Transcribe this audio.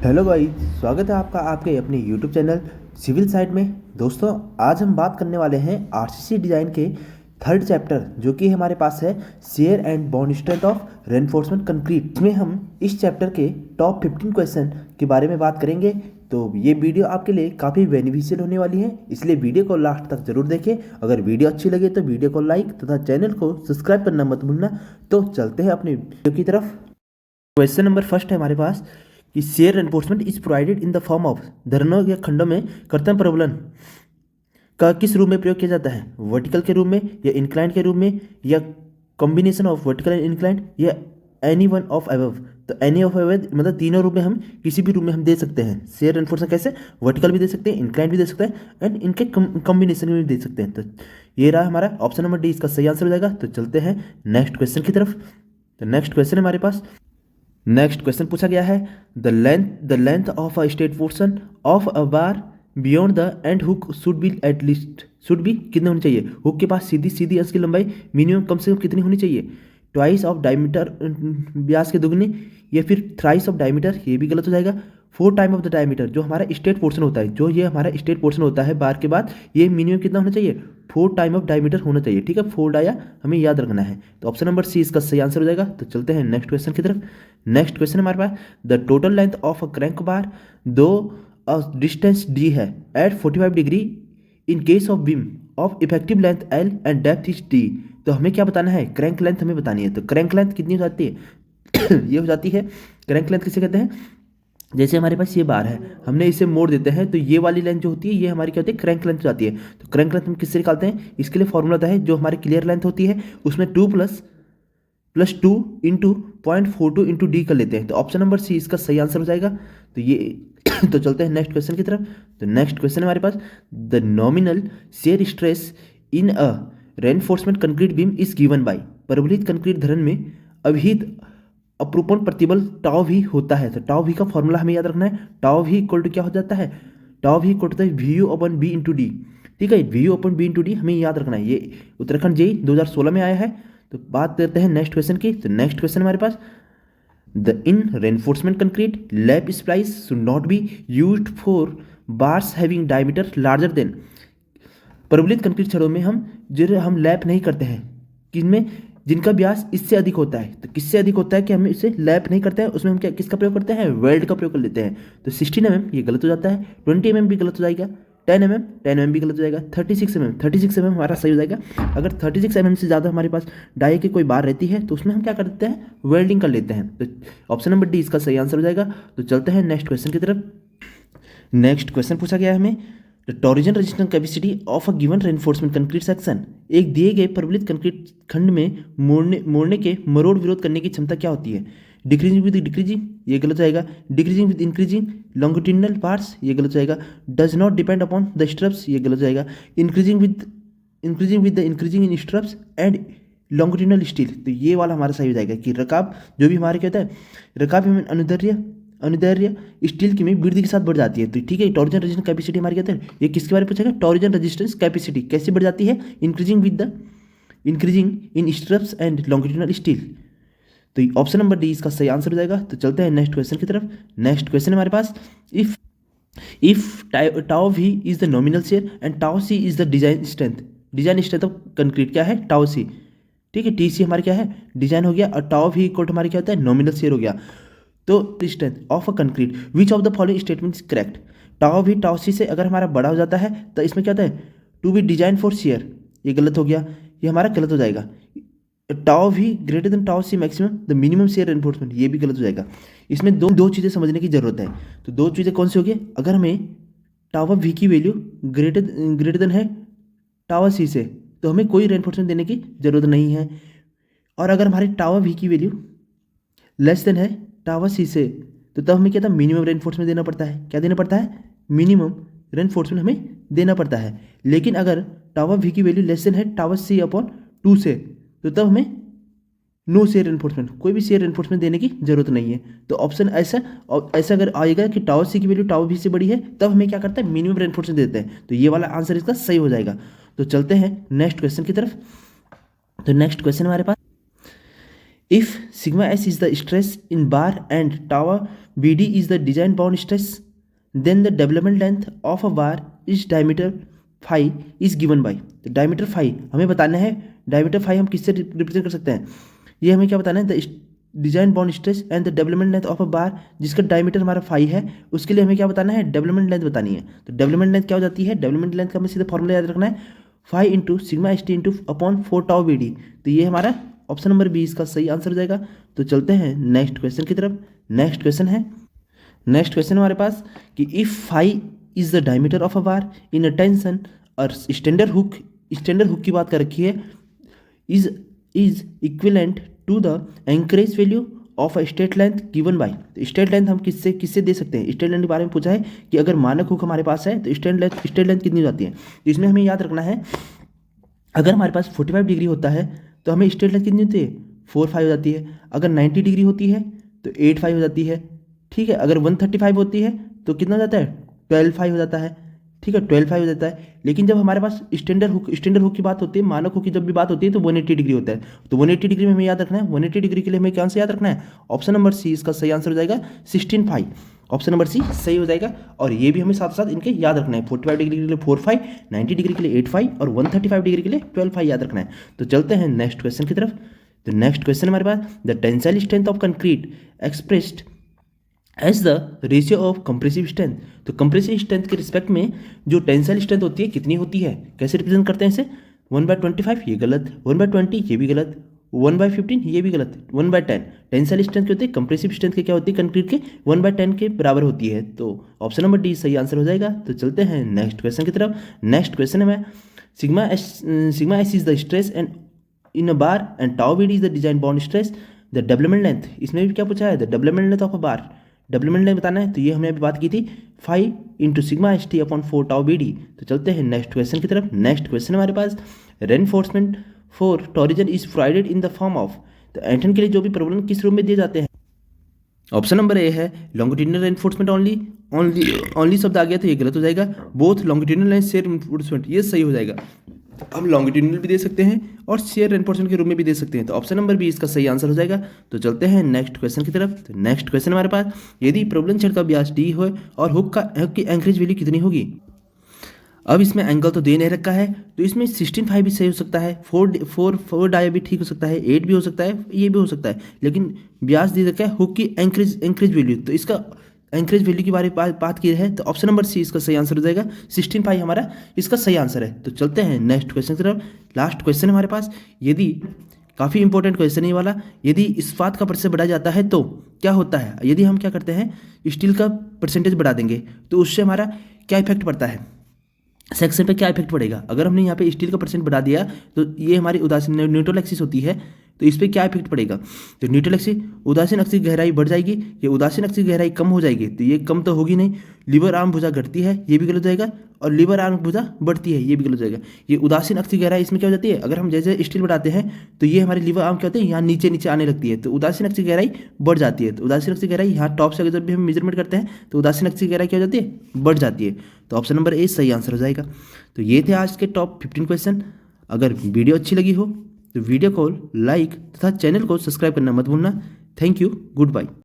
Hello भाई। स्वागत है आपका आपके अपने यूट्यूब चैनल सिविल साइड में। दोस्तों, आज हम बात करने वाले हैं आरसीसी डिज़ाइन के थर्ड चैप्टर, जो कि हमारे पास है share and bond strength of reinforcement concrete. इसमें हम इस चैप्टर के टॉप 15 क्वेश्चन के बारे में बात करेंगे। तो ये वीडियो आपके लिए काफ़ी बेनिफिशियल होने वाली है, इसलिए वीडियो को लास्ट तक जरूर देखें। अगर वीडियो अच्छी लगे तो वीडियो को लाइक तथा चैनल को सब्सक्राइब करना मत भूलना। तो चलते हैं अपने वीडियो की तरफ। क्वेश्चन नंबर फर्स्ट है हमारे पास कि shear enforcement is provided in the form of, धरणों या खंडों में कर्तन प्रबलन का किस रूप में प्रयोग किया जाता है? वर्टिकल के रूप में, या इंक्लाइंड के रूप में, या combination of vertical and inclined, या एनी वन ऑफ अबव। तो एनी ऑफ अबव मतलब तीनों रूप में हम किसी भी रूप में हम दे सकते हैं। शेयर एनफोर्समेंट कैसे? वर्टिकल भी दे सकते हैं, इंक्लाइंड भी दे सकते हैं, एंड इनके कॉम्बिनेशन में भी दे सकते हैं। तो ये रहा हमारा ऑप्शन नंबर डी, इसका सही आंसर हो जाएगा। तो चलते हैं नेक्स्ट क्वेश्चन की तरफ। तो नेक्स्ट क्वेश्चन हमारे पास, नेक्स्ट क्वेश्चन पूछा गया है the length of a straight portion of a bar beyond the end hook should be at least, should be कितने होनी चाहिए? हुक के पास सीधी सीधी अंश की लंबाई मिनिमम कम से कम कितनी होनी चाहिए? ट्वाइस ऑफ डायमीटर, व्यास के दुगनी, या फिर थ्राइस ऑफ डायमीटर, ये भी गलत हो जाएगा। 4 टाइम ऑफ द डायमीटर, जो हमारा स्ट्रेट पोर्शन होता है, जो ये हमारा स्ट्रेट पोर्शन होता है बार के बाद, ये मिनिमम कितना होना चाहिए? 4 टाइम ऑफ डायमीटर होना चाहिए। ठीक है, 4 डाया हमें याद रखना है। तो ऑप्शन नंबर सी इसका सही आंसर हो जाएगा। तो चलते हैं नेक्स्ट क्वेश्चन की तरफ। नेक्स्ट क्वेश्चन हमारे पास, the total length of a crank bar दो डिस्टेंस डी है at 45 degree in case of beam of effective length L and depth is D. तो हमें क्या बताना है? क्रैंक लेंथ हमें बतानी है। तो क्रैंक लेंथ कितनी हो जाती है? ये हो जाती है, क्रैंक लेंथ किसे कहते हैं? जैसे हमारे पास ये बार है, हमने इसे मोड़ देते हैं, तो ये वाली लेंथ जो होती है ये हमारी क्या होती है? क्रैंक लेंथ हो जाती है। तो क्रैंक लेंथ हम किससे निकालते हैं? इसके लिए फॉर्मूला होता है, जो हमारी क्लियर लेंथ होती है उसमें 2 प्लस 2 इंटू 0.42 इंटू डी कर लेते हैं। तो ऑप्शन नंबर सी इसका सही आंसर हो जाएगा। तो ये तो चलते हैं नेक्स्ट क्वेश्चन की तरफ। तो नेक्स्ट क्वेश्चन हमारे पास, the nominal shear stress in a reinforcement concrete beam is given by. प्रबलित कंक्रीट धरण में अभिहित अपरूपण प्रतिबल टाउ भी होता है। तो टाउ भी का फॉर्मूला हमें याद रखना है। टाउ भी इक्वल टू क्या हो जाता है? Tau v equal to v u upon b into d. ठीक है, v u upon b into d हमें याद रखना है। ये उत्तराखंड जेई 2016 में आया है। तो बात करते हैं नेक्स्ट क्वेश्चन की। तो नेक्स्ट क्वेश्चन हमारे पास, the in reinforcement concrete lap splice should not be used for bars having diameter larger than. प्रबलित कंक्रीट छड़ों में हम लैप नहीं करते हैं किनमें? जिनका व्यास इससे अधिक होता है। तो किससे अधिक होता है कि हम इसे लैप नहीं करते हैं? उसमें हम क्या किसका प्रयोग करते हैं? वेल्ड का प्रयोग कर लेते हैं। तो 16 ये गलत हो जाता है। 20 भी गलत हो जाएगा। 10 भी गलत हो जाएगा। 36 हमारा सही हो जाएगा। अगर 36 से ज़्यादा हमारे पास डाई की कोई बार रहती है तो उसमें हम क्या करते हैं? वेल्डिंग कर लेते हैं। तो ऑप्शन नंबर डी इसका सही आंसर हो जाएगा। तो चलते हैं नेक्स्ट क्वेश्चन की तरफ। नेक्स्ट क्वेश्चन पूछा गया है हमें, the torsion resistance capacity of a given reinforcement concrete section. एक दिए गए प्रबलित कंक्रीट खंड में मोड़ने के मरोड़ विरोध करने की क्षमता क्या होती है? डिक्रीजिंग विद डिक्रीजिंग, ये गलत जाएगा। Decreasing with increasing longitudinal parts, ये गलत जाएगा। Does not depend upon the stirrups, ये गलत जाएगा। Increasing with the increasing in stirrups and longitudinal steel, तो ये वाला हमारा सही हो जाएगा कि रकाब जो भी हमारे क्या होता है, रकाब में अनुदैर्य स्टील की में वृद्धि के साथ बढ़ जाती है। तो ठीक है, टॉर्जन रेजिस्टेंस कैपेसिटी हमारी कहते हैं, ये किसके बारे में पूछेगा? टॉर्जन रेजिस्टेंस कैपेसिटी कैसे बढ़ जाती है? Increasing in stirrups and longitudinal steel. तो ऑप्शन नंबर डी इसका सही आंसर हो जाएगा। तो चलते हैं नेक्स्ट क्वेश्चन की तरफ। नेक्स्ट क्वेश्चन हमारे पास, if tau V is the nominal shear and tau C is the design strength of concrete, क्या है? Tau C. ठीक है, टी सी हमारे क्या है? डिजाइन हो गया, और टाउ वी इक्वल टू हमारे क्या होता है? नॉमिनल शेयर हो गया। तो strength of a concrete which of the following statement is correct. Tau भी टाउ सी से अगर हमारा बड़ा हो जाता है तो इसमें क्या होता है? To be design for shear, ये गलत हो गया, ये हमारा गलत हो जाएगा। Tau v greater than tau c maximum the minimum shear enforcement, ये भी गलत हो जाएगा। इसमें दो चीज़ें समझने की जरूरत है। तो दो चीज़ें कौन सी होगी? अगर हमें टावा वी की वैल्यू ग्रेटर देन है टावा सी से, तो हमें कोई रेनफोर्समेंट देने की जरूरत नहीं है। और अगर हमारी टावा वी की वैल्यू लेस देन है टावा सी से, तो तब हमें क्या था? मिनिमम रेनफोर्समेंट देना पड़ता है। क्या देना पड़ता है? मिनिमम रेनफोर्समेंट हमें देना पड़ता है। लेकिन अगर टावा वी की वैल्यू लेस देन है टावा सी अपॉन 2 से, तो तब हमें नो शेयर एनफोर्समेंट, कोई भी शेयर एनफोर्समेंट देने की जरूरत नहीं है। तो ऑप्शन ऐसा अगर आएगा कि टावर सी की वैल्यू टावर भी से बड़ी है, तब हमें क्या करता है? मिनिमम रेनफोर्समेंट देते हैं। तो ये वाला आंसर इसका सही हो जाएगा। तो चलते हैं नेक्स्ट क्वेश्चन की तरफ। तो नेक्स्ट क्वेश्चन हमारे पास, if sigma S is the stress in bar and tau B D is the design bond stress, then the development length of a bar is diameter phi is given by. तो diameter phi हमें बताना है, diameter phi हम किससे represent कर सकते हैं, ये हमें क्या बताना है, the design bond stress and the development length of a bar, जिसका डायमीटर हमारा फाई है, उसके लिए हमें क्या बताना है, डेवलपमेंट लेंथ बतानी है। तो डेवलपमेंट लेंथ क्या हो जाती है, डेवलपमेंट लेंथ का हमें सीधा फॉर्मूला याद रखना है, phi into sigma s t into upon 4 tau b d. तो ये हमारा ऑप्शन नंबर बी इसका सही आंसर हो जाएगा। तो चलते हैं नेक्स्ट क्वेश्चन की तरफ। नेक्स्ट क्वेश्चन हमारे पास कि if phi is the diameter of a bar in a tension और स्टैंडर्ड हुक की बात कर रखी है, is equivalent to the anchorage value of a straight length given by. तो स्ट्रेट लेंथ हम किससे दे सकते हैं, स्ट्रेट लेंथ के बारे में पूछा है कि अगर मानक हुक हमारे पास है तो स्ट्रेट लेंथ कितनी हो जाती है। तो इसमें हमें याद रखना है, अगर हमारे पास 45 डिग्री होता है तो हमें स्ट्रेट लेंथ कितनी होती है, 4 5 हो जाती है। अगर 90 डिग्री होती है तो 8 5 हो जाती है। ठीक है, अगर 135 होती है तो कितना हो जाता है, 12 5 हो जाता है। ठीक है, 12 5 हो जाता है। लेकिन जब हमारे पास स्टैंडर्ड हुक की बात होती है, मानक हुक की जब भी बात होती है तो 180 डिग्री होता है। तो 180 डिग्री में हमें याद रखना है, 180 डिग्री के लिए हमें क्या आंसर याद रखना है, ऑप्शन नंबर सी इसका सही आंसर हो जाएगा, 16 5। ऑप्शन नंबर सी सही हो जाएगा। और ये भी हमें साथ साथ इनके याद रखना है, 45 डिग्री के लिए 4 5, 90 डिग्री के लिए 8 5 और 135 डिग्री के लिए 12 5 याद रखना है। तो चलते हैं नेक्स्ट क्वेश्चन की तरफ। तो नेक्स्ट क्वेश्चन हमारे पास, the tensile strength of concrete expressed as the ratio of compressive strength. तो कंप्रेसिव स्ट्रेंथ के रिस्पेक्ट में जो टेंसाइल स्ट्रेंथ होती है कितनी होती है, कैसे रिप्रेजेंट करते हैं इसे, 1/25 ये गलत, 1/20 ये भी गलत, 1/15 ये भी गलत, 1/10। टेंसाइल स्ट्रेंथ क्या होती है, कंप्रेसिव स्ट्रेंथ के क्या होती है, कंक्रीट के 1/10 के बराबर होती है। तो ऑप्शन नंबर डी सही आंसर हो जाएगा। तो चलते हैं नेक्स्ट क्वेश्चन की तरफ। नेक्स्ट क्वेश्चन है sigma S is the stress and in a bar and tau b D is the design bond stress, the development length, इसमें भी क्या पूछा है, the development length of a bar, development length बताना है। तो ये हमने अभी बात की थी, 5 into sigma s t upon 4 tau b d. तो चलते हैं नेक्स्ट क्वेश्चन की तरफ। नेक्स्ट क्वेश्चन हमारे पास, reinforcement for torsion is provided in the form of. तो एंटन के लिए जो भी प्रबंधन किस रूप में दिए जाते हैं, ऑप्शन नंबर ए है लॉन्गिट्यूडिनल रेनफोर्समेंट ओनली शब्द आ गया तो ये गलत हो जाएगा, both longitudinal and share reinforcement ये सही हो जाएगा। हम लॉन्गिट्यूडिनल भी दे सकते हैं और शेयर रेनफोर्समेंट के रूप में भी दे सकते हैं। तो ऑप्शन नंबर बी इसका सही आंसर हो जाएगा। तो चलते हैं नेक्स्ट क्वेश्चन की तरफ। तो नेक्स्ट क्वेश्चन हमारे पास, यदि प्रबलन छड़ का व्यास डी हो और हुक की एंकरेज वैल्यू कितनी होगी। अब इसमें एंगल तो दे नहीं रखा है, तो इसमें 16 5 भी सही हो सकता है, 4 डाया भी ठीक हो सकता है, 8 भी हो सकता है, ये भी हो सकता है। लेकिन व्यास दे रखा है हुक की एंकरेज वैल्यू, तो इसका एंकरेज वैल्यू के बारे में बात की है तो ऑप्शन नंबर सी इसका सही आंसर हो जाएगा, 16 5 हमारा इसका सही आंसर है। तो चलते हैं नेक्स्ट क्वेश्चन की तरफ। लास्ट क्वेश्चन हमारे पास, यदि काफ़ी इंपॉर्टेंट क्वेश्चन है वाला, यदि इस्पात का प्रतिशत बढ़ाया जाता है तो क्या होता है। यदि हम क्या करते हैं, स्टील का परसेंटेज बढ़ा देंगे तो उससे हमारा क्या इफेक्ट पड़ता है, सेक्शन पे क्या इफेक्ट पड़ेगा। अगर हमने यहाँ पे स्टील का परसेंट बढ़ा दिया तो ये हमारी उदासीन न्यूट्रल एक्सिस होती है, तो इस पर क्या इफेक्ट पड़ेगा। तो न्यूट्रल एक्सिस उदासीन अक्ष की गहराई बढ़ जाएगी, ये उदासीन अक्ष की गहराई कम हो जाएगी, तो ये कम तो होगी नहीं। लीवर आर्म भुजा घटती है, ये भी गलत हो जाएगा, और लीवर आर्म भुजा बढ़ती है, ये भी गलत हो जाएगा। ये उदासीन अक्ष की गहराई इसमें क्या हो जाती है, अगर हम जैसे स्टील बढ़ाते हैं तो ये हमारी लीवर आर्म क्या होते हैं, यहाँ नीचे नीचे आने लगती है, तो उदासीन अक्ष की गहराई बढ़ जाती है। तो उदासीन अक्ष की गहराई यहाँ टॉप से जब भी हम मेजरमेंट करते हैं तो उदासीन अक्ष की गहराई क्या हो जाती है, बढ़ जाती है। तो ऑप्शन नंबर ए सही आंसर हो जाएगा। तो ये थे आज के टॉप 15 क्वेश्चन। अगर वीडियो अच्छी लगी हो तो वीडियो को लाइक तथा चैनल को सब्सक्राइब करना मत भूलना। Thank you, good bye.